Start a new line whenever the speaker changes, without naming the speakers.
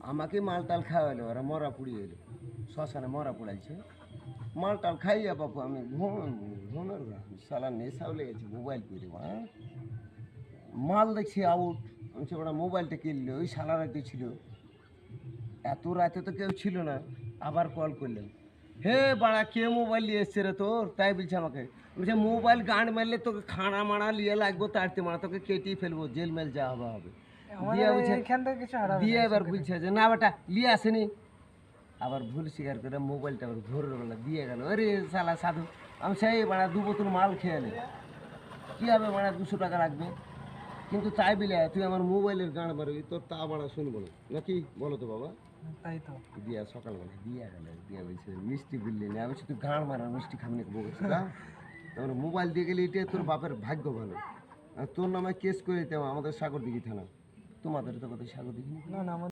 আমাকে মালটাল খাওয়ালো, ওরা মরা পুড়িয়ে এলো, শ্মশানে মরা পুড়াইছে। মালটাল খাইয়া বাপু আমি ঘুমের সালা নেশাও লেগেছে মোবাইল করে মাল দেখছি আউট। আমি সে ওরা মোবাইলটা কিনলো, ওই সালা রাতে ছিল, এত রাতে তো কেউ ছিল না। আবার কল করলাম, হে বাড়া কে মোবাইল নিয়ে এসছে রে তোর? তাই বলছে আমাকে। বলছে মোবাইল গাঁড মারলে তোকে খানা মারা নিয়ে লাগবো, তাড়তে মারা তোকে কেটেই ফেলবো, জেল মেল যা হবে হবে। দিয়ে বলছে, দিয়ে এবার বলছে যে না বেটা লিয়ে আসেনি। আবার ভুল স্বীকার করে মোবাইলটা আবার ভোরের বেলা দিয়ে গেল। আরে সালা সাধু, আমি সেই বাড়া 2 বোতল মাল খেয়ে এলে কী হবে বাড়া, 200 টাকা রাখবে। কিন্তু তাই বলে তুই আমার মোবাইলের গান মারবি, তোর তা বাড়া শুনবো না নাকি, বলো তো বাবা।
তাই তো
দিয়া সকালবেলা দিয়া গেল, দিয়া বলছে মিষ্টি বললি না। আমি তুই গান মারা মিষ্টি খাবি বলছি না, তারপরে মোবাইল দিয়ে গেলে এটাই তোর বাপের ভাগ্য ভালো। আর তোর নামে কেস করে দিতাম আমাদের সাগর দিঘি থানা। তোমাদের তো কোথায় সাগর দিঘি
না না